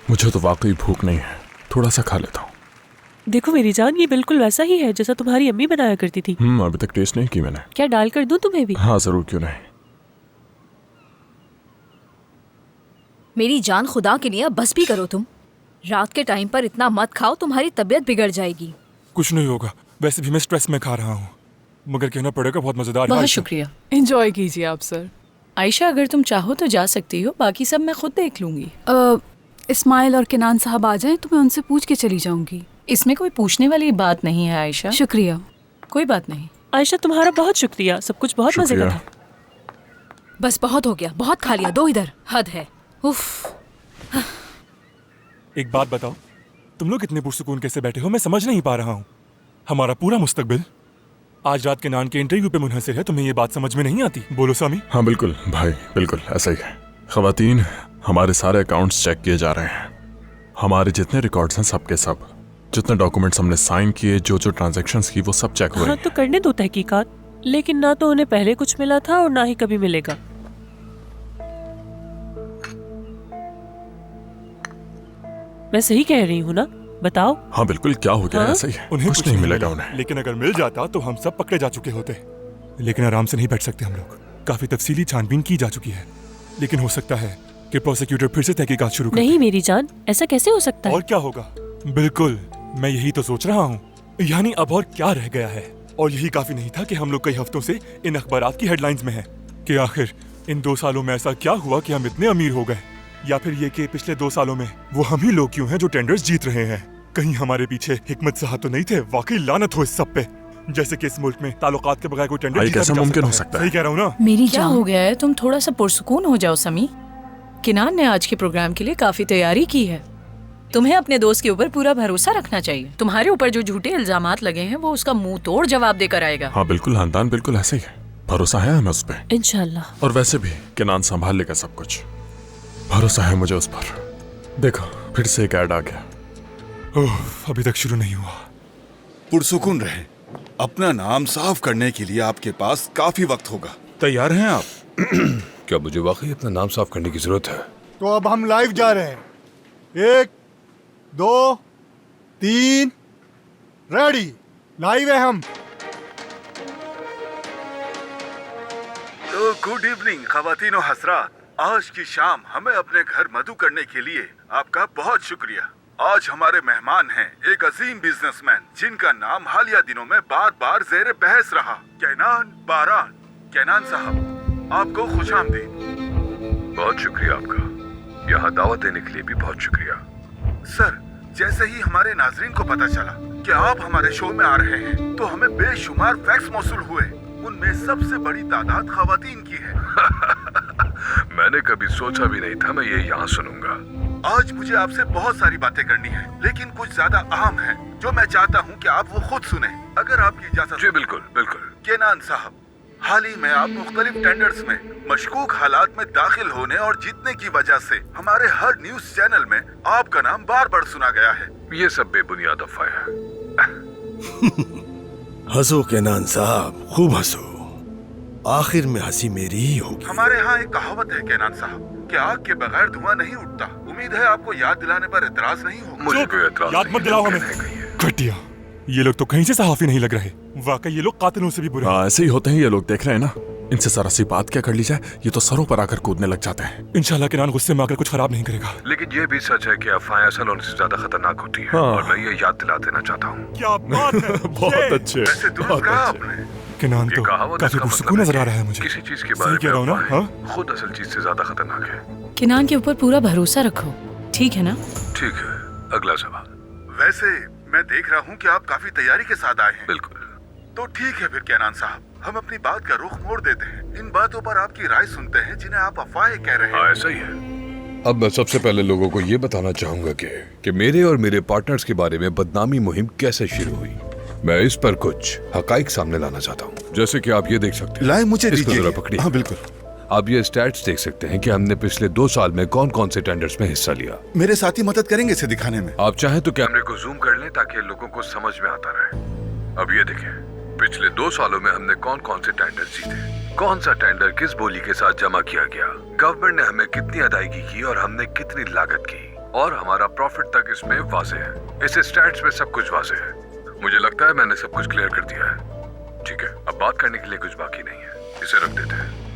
मुझे तो वाकई भूख नहीं है, थोड़ा सा खा लेता हूँ। देखो मेरी जान, ये बिल्कुल वैसा ही है जैसा तुम्हारी अम्मी बनाया करती थी। अभी तक टेस्ट नहीं की मैंने। क्या डाल कर दूं तुम्हें भी? हाँ जरूर, क्यों नहीं। मेरी जान, खुदा के लिए अब बस भी करो तुम। रात के टाइम पर इतना मत खाओ, तुम्हारी तबीयत बिगड़ जाएगी। कुछ नहीं होगा, वैसे भी मैं स्ट्रेस में खा रहा हूँ, मगर कहना पड़ेगा बहुत मजेदार है। बहुत शुक्रिया, एंजॉय कीजिए आप सर। आयशा, अगर तुम चाहो तो जा सकती हो, बाकी सब मैं खुद देख लूंगी। इस्माइल और किनान साहब आ जाएं तो मैं उनसे पूछ के चली जाऊंगी। इसमें कोई पूछने वाली बात नहीं है आयशा। शुक्रिया। कोई बात नहीं। आयशा तुम्हारा बहुत शुक्रिया, सब कुछ बहुत मजे का था। बस बहुत हो गया, बहुत खा लिया, दो इधर, हद है। उफ। एक बात बताओ, तुम लोग इतने पुरसुकून कैसे बैठे हो, मैं समझ नहीं पा रहा हूँ। हमारा पूरा मुस्तकबिल आज रात के नान के इंटरव्यू पे मुनहसर है, तुम्हें ये बात समझ में नहीं आती? बोलो सामी। हाँ बिल्कुल भाई, बिल्कुल ऐसा ही है। ख़वातीन, हमारे सारे अकाउंट्स चेक किए जा रहे हैं। हमारे जितने रिकॉर्ड्स हैं सब के सब, जितने डॉक्यूमेंट्स हमने साइन किए, जो जो ट्रांजैक्शंस की, वो सब चेक हो रहे हाँ हैं। तो करने दो तहकीकात, लेकिन ना तो उन्हें पहले कुछ मिला था और ना ही कभी मिलेगा। मैं सही कह रही हूँ ना? बताओ। हाँ बिल्कुल, क्या हो गया? हाँ? ऐसा ही है, उन्हें कुछ नहीं मिलेगा उन्हें। लेकिन अगर मिल जाता तो हम सब पकड़े जा चुके होते। लेकिन आराम से नहीं बैठ सकते हम लोग, काफी तफसीली छानबीन की जा चुकी है। लेकिन हो सकता है कि प्रोसिक्यूटर फिर से तहकीकात शुरू करे। नहीं मेरी जान, ऐसा कैसे हो सकता है? और क्या होगा? बिल्कुल, मैं यही तो सोच रहा हूँ। यानी अब और क्या रह गया है? और यही काफी नहीं था कि हम लोग कई हफ्तों से इन अखबारात की हेडलाइंस में हैं कि आखिर इन 2 सालों में ऐसा क्या हुआ कि हम इतने अमीर हो गए, या फिर ये कि पिछले 2 सालों में वो हम ही लोग क्यों हैं जो टेंडर्स जीत रहे हैं। कहीं हमारे पीछे हिकमत साहब तो नहीं थे? वाकई लानत हो इस सब पे, जैसे कि इस मुल्क में ताल्लुकात के बगैर कोई टेंडर जीता कैसे भी जा मुमकिन हो है। सकता है? सही कह रहा हूँ ना? मेरी क्या जान, हो गया है? तुम थोड़ा सा पुरसुकून हो जाओ समी। किनान ने आज के प्रोग्राम के लिए काफी तैयारी की है। तुम्हें अपने दोस्त के ऊपर पूरा भरोसा रखना चाहिए। तुम्हारे ऊपर जो झूठे इल्जामात लगे हैं वो उसका मुंह तोड़ जवाब देकर आएगा। हाँ बिल्कुल हानदान, बिल्कुल ऐसे ही है, भरोसा है हमें उस पर। इंशाल्लाह। और वैसे भी किनान संभाल लेगा सब कुछ, भरोसा है मुझे उस पर। देखो फिर से एक ऐड आ गया। ओह, अभी तक शुरू नहीं हुआ। पुरसुकून रहें, अपना नाम साफ करने के लिए आपके पास काफी वक्त होगा। तैयार हैं आप? क्या मुझे वाकई अपना नाम साफ करने की जरूरत है? तो अब हम लाइव जा रहे हैं। 1 2 3 रेडी, लाइव है हम। तो गुड इवनिंग ख़वातीन और हज़रात, आज की शाम हमें अपने घर मधु करने के लिए आपका बहुत शुक्रिया। आज हमारे मेहमान हैं एक अजीम बिजनेसमैन जिनका नाम हालिया दिनों में बार बार ज़ेरे बहस रहा, कैनान बारान। कैनान साहब, आपको खुशामदीद। बहुत शुक्रिया आपका, यहाँ दावत देने के लिए भी बहुत शुक्रिया। सर, जैसे ही हमारे नाजरीन को पता चला कि आप हमारे शो में आ रहे हैं तो हमें बेशुमार फैक्स मौसूल हुए। उनमें सबसे बड़ी तादाद ख़वातीन की है। मैंने कभी सोचा भी नहीं था मैं ये यहाँ सुनूंगा। आज मुझे आपसे बहुत सारी बातें करनी है, लेकिन कुछ ज्यादा अहम है जो मैं चाहता हूँ कि आप वो खुद सुने, अगर आपकी इजाजत। जी बिल्कुल बिल्कुल। केनान साहब, हाल ही में आप मुख्तलिफ टेंडर्स में मशकूक हालात में दाखिल होने और जीतने की वजह से हमारे हर न्यूज चैनल में आपका नाम बार बार सुना गया है। ये सब बेबुनियाद अफवाहें हैं। हंसो केनान साहब, खूब हंसो, आखिर में हंसी मेरी ही होगी। हमारे यहाँ एक कहावत है केनान साहब कि आग के बगैर धुआं नहीं उठता। उम्मीद है आपको याद दिलाने पर एतराज नहीं होगा। मुझे कोई एतराज याद नहीं मत दिलाओ है, हमें। नहीं है। घटिया, ये लोग तो कहीं से सहाफी नहीं लग रहे। वाकई ये लोग कातिलों से भी बुरे हैं। हाँ ऐसे ही होते हैं ये लोग, देख रहे हैं ना। इनसे जरा सी बात क्या कर ली जाए, ये तो सरों पर आकर कूदने लग जाते हैं। इंशाल्लाह केनान गुस्से में आकर कुछ खराब नहीं करेगा। लेकिन ये भी सच है कि अफवाहें असल होने से ज्यादा खतरनाक होती हैं। हाँ। और मैं ये याद दिला देना चाहता हूँ। क्या बात है। बहुत अच्छे, वैसे दुरुस्त बहुत कहा अच्छे। आपने। केनान ये तो कहावत काफी इसका पुरसुकून मतलब नजर आ है रहा है कि मुझे। किसी चीज के सही बारे कह रहा हूँ में ना? अफवाहें हाँ? खुद असल चीज से ज्यादा खतरनाक है। किनान के ऊपर पूरा भरोसा रखो, ठीक है ना? ठीक है, अगला सवाल। वैसे मैं देख रहा हूँ कि आप काफी तैयारी के साथ आए हैं। बिल्कुल। तो ठीक है फिर केनान साहब, हम अपनी बात का रुख मोड़ देते हैं। इन बातों पर आपकी राय सुनते हैं जिन्हें आप अफवाहें कह रहे हैं। हाँ ऐसा ही है। अब मैं सबसे पहले लोगों को ये बताना चाहूंगा कि मेरे और मेरे पार्टनर्स के बारे में बदनामी मुहिम कैसे शुरू हुई। मैं इस पर कुछ हकाइक सामने लाना चाहता हूँ, जैसे कि आप ये देख सकते हैं। लाए मुझे इसको दीजिए। जरा पकड़िए। हाँ बिल्कुल। आप ये स्टैट्स देख सकते हैं कि हमने पिछले 2 साल में कौन कौन से टेंडर्स में हिस्सा लिया। मेरे साथी मदद करेंगे इसे दिखाने में। आप चाहें तो कैमरे को जूम कर लें ताकि लोगों को समझ में आता रहे। अब ये देखें, पिछले 2 सालों में हमने कौन कौन से टेंडर जीते, कौन सा टेंडर किस बोली के साथ जमा किया गया, गवर्नमेंट ने हमें कितनी अदायगी की और हमने कितनी लागत की। और हमारा प्रॉफिट तक इसमें वाज़ेह है। इस स्टैट्स में सब कुछ वाज़ेह है। मुझे लगता है मैंने सब कुछ क्लियर कर दिया है। ठीक है, अब बात करने के लिए कुछ बाकी नहीं है, इसे रख देते हैं।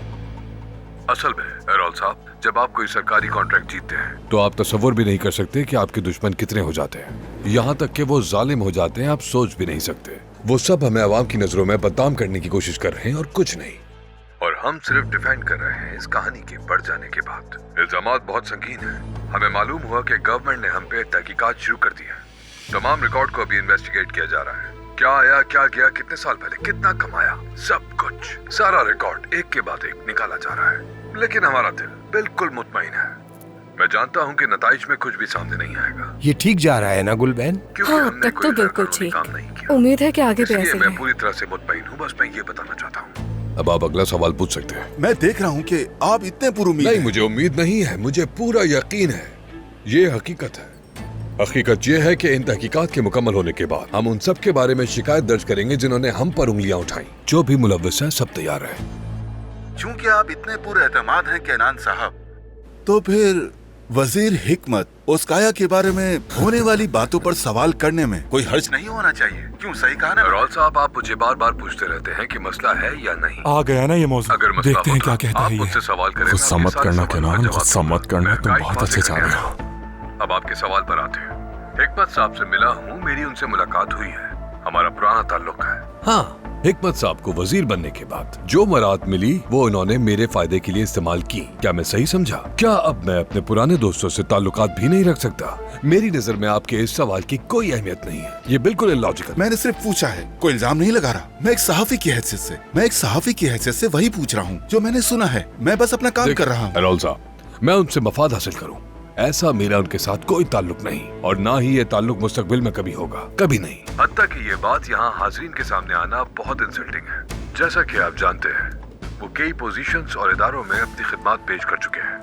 असल में एरोल साहब, जब आप कोई सरकारी कॉन्ट्रैक्ट जीतते हैं तो आप तसव्वुर भी नहीं कर सकते कि आपके दुश्मन कितने हो जाते हैं। यहाँ तक कि वो जालिम हो जाते हैं, आप सोच भी नहीं सकते। वो सब हमें अवाम की नजरों में बदनाम करने की कोशिश कर रहे हैं और कुछ नहीं। और हम सिर्फ डिफेंड कर रहे हैं इस कहानी के बढ़ जाने के बाद। इल्जामात बहुत संगीन है। हमें मालूम हुआ कि गवर्नमेंट ने हम पे तहकीकात शुरू कर दी है। तमाम रिकॉर्ड को अभी इन्वेस्टिगेट किया जा रहा है। क्या आया, क्या गया, कितने साल पहले कितना कमाया, सब कुछ, सारा रिकॉर्ड एक के बाद एक निकाला जा रहा है। लेकिन हमारा दिल बिल्कुल मुतमईन है। मैं जानता हूँ कि नताइज में कुछ भी सामने नहीं आएगा। ये ठीक जा रहा है ना गुलबैन? हाँ, तब तो बिल्कुल ठीक। उम्मीद है कि आगे भी ऐसे मैं पूरी तरह से मुतमईन हूँ। बस मैं ये बताना चाहता हूँ। अब आप अगला सवाल पूछ सकते हैं। मैं देख रहा हूँ कि आप इतने पुरुमीद नहीं, मुझे उम्मीद नहीं है, मुझे पूरा यकीन है। ये हकीकत है। हकीकत ये है कि इन तहकीकात के मुकम्मल होने के बाद हम उन सब के बारे में शिकायत दर्ज करेंगे जिन्होंने हम पर उंगलियां उठाई। जो भी मुलव्वस है सब तैयार है। चूंकि आप इतने पूरे एतमाद हैं केनान साहब, तो फिर वजीर हिकमत ओस्काया के बारे में होने वाली बातों पर सवाल करने में कोई हर्ज नहीं होना चाहिए। क्यों, सही कहा ना? एरोल साहब, आप मुझे बार बार पूछते रहते हैं कि मसला है या नहीं। आ गया ना ये मौजूद। अगर मसला देखते हैं क्या कहता आप है मुझसे सवाल करें। गुस्सा मत करना केनान, गुस्सा मत करना, तुम बहुत अच्छे जा रहे हो। अब आपके सवाल पर आते हैं। हिकमत साहब से मिला हूँ, मेरी उनसे मुलाकात हुई है, हमारा पुराना ताल्लुक है। हाँ, हिकमत साहब को वजीर बनने के बाद जो मराहत मिली वो इन्होंने मेरे फायदे के लिए इस्तेमाल की। क्या मैं सही समझा? क्या अब मैं अपने पुराने दोस्तों से ताल्लुकात भी नहीं रख सकता? मेरी नजर में आपके इस सवाल की कोई अहमियत नहीं है। ये बिल्कुल इलॉजिकल। मैंने सिर्फ पूछा है, कोई इल्जाम नहीं लगा रहा। मैं एक सहाफी की हैसियत से वही पूछ रहा हूँ जो मैंने सुना है। मैं बस अपना काम कर रहा हूँ। एरोल साहब, मैं उनसे मफाद हासिल करूँ, ऐसा मेरा उनके साथ कोई ताल्लुक नहीं, और ना ही ये ताल्लुक मुस्तकबिल में कभी होगा, कभी नहीं। हत्ता कि ये बात यहाँ हाज़रीन के सामने आना बहुत इंसल्टिंग है। जैसा कि आप जानते हैं, वो कई पोजीशंस और इदारों में अपनी खिदमत पेश कर चुके हैं।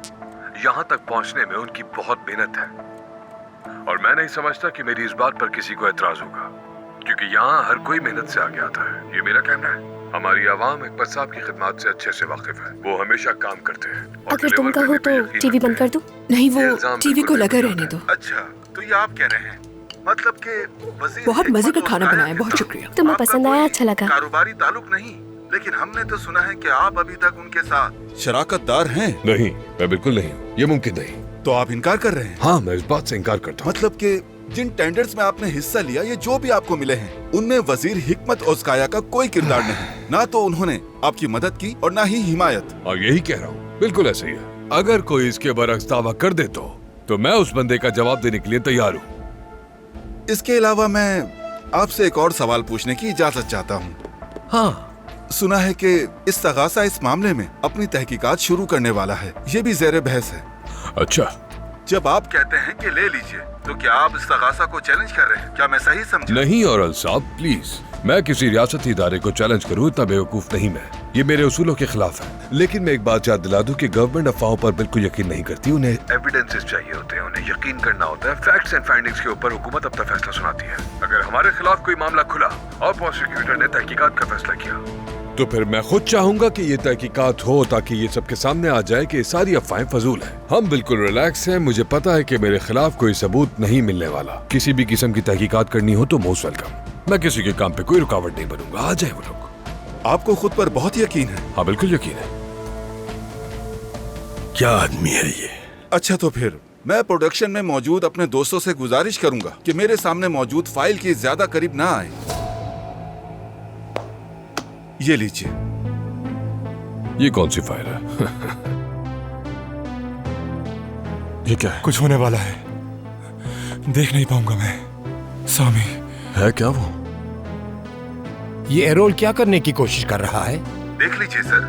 यहाँ तक पहुँचने में उनकी बहुत मेहनत है, और मैं नहीं समझता कि मेरी इस बात पर किसी को एतराज होगा, क्योंकि यहाँ हर कोई मेहनत से आगे आता है। ये मेरा कहना है। हमारी आवाम हिकमत साहब की खिदमत से अच्छे से वाकिफ है। वो हमेशा काम करते हैं। अगर तुम कहो तो टीवी बंद कर दूं? नहीं, वो टीवी को लगा रहने दो। अच्छा, तो ये आप कह रहे हैं मतलब कि वजीर बहुत मजे का खाना बनाया, बहुत शुक्रिया। तुम्हें पसंद आया? अच्छा लगा। कारोबारी ताल्लुक नहीं, लेकिन हमने तो सुना है कि आप अभी तक उनके साथ शराकतदार हैं। नहीं, मैं बिल्कुल नहीं हूँ। ये मुमकिन नहीं। तो आप इनकार कर रहे हैं? हाँ, मैं इस बात से इनकार करता हूँ। मतलब कि जिन टेंडर्स में आपने हिस्सा लिया, ये जो भी आपको मिले हैं, उनमें वजीर हिकमत ओस्काया का कोई किरदार नहीं। ना तो उन्होंने आपकी मदद की और ना ही हिमायत। और यही कह रहा हूँ, बिल्कुल ऐसे ही है। अगर कोई इसके बरक्स दावा कर दे तो मैं उस बंदे का जवाब देने के लिए तैयार हूँ। इसके अलावा मैं आपसे एक और सवाल पूछने की इजाजत चाहता हूँ। हाँ, सुना है कि इस्तगासा इस मामले में अपनी तहकीकात शुरू करने वाला है। ये भी ज़ेरे बहस है। अच्छा, जब आप कहते हैं कि ले लीजिए, तो क्या आप इस्तगासा को चैलेंज कर रहे हैं? क्या मैं सही समझा? नहीं औरल साहब, प्लीज, मैं किसी रियासती इदारे को चैलेंज करूँ इतना बेवकूफ नहीं मैं। ये मेरे उसूलों के खिलाफ है। लेकिन मैं एक बात याद दिला दूं कि गवर्नमेंट अफवाहों पर बिल्कुल यकीन नहीं करती। उन्हें एविडेंसेस चाहिए होते हैं, उन्हें यकीन करना होता है। फैक्ट्स एंड फाइंडिंग्स के ऊपर हुकूमत अपना फैसला सुनाती है। अगर हमारे खिलाफ कोई मामला खुला और प्रोसिक्यूटर ने तहकीकात का फैसला किया, तो फिर मैं खुद चाहूंगा कि ये तहकीकात हो, ताकि ये सबके सामने आ जाए कि सारी अफवाहें फजूल हैं। हम बिल्कुल रिलैक्स हैं। मुझे पता है कि मेरे खिलाफ कोई सबूत नहीं मिलने वाला। किसी भी किस्म की तहकीकात करनी हो तो मोस्ट वेलकम। मैं किसी के काम पे कोई रुकावट नहीं बनूंगा। आ जाए वो लोग। आपको खुद पर बहुत यकीन है? हाँ, बिल्कुल यकीन है। क्या आदमी है ये? अच्छा, तो फिर मैं प्रोडक्शन में मौजूद अपने दोस्तों से गुजारिश करूंगा कि मेरे सामने मौजूद फाइल के ज्यादा करीब ना आए। ये लीजिए। ये कौन सी फाइल है? ये क्या है? कुछ होने वाला है। देख नहीं पाऊंगा मैं। सामी है क्या वो? ये एरोल क्या करने की कोशिश कर रहा है? देख लीजिए सर।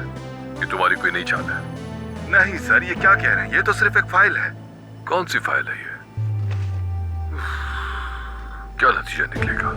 ये तुम्हारी कोई नई चाल है? नहीं सर, ये क्या कह रहे हैं? ये तो सिर्फ एक फाइल है। कौन सी फाइल है ये? क्या नतीजा निकलेगा?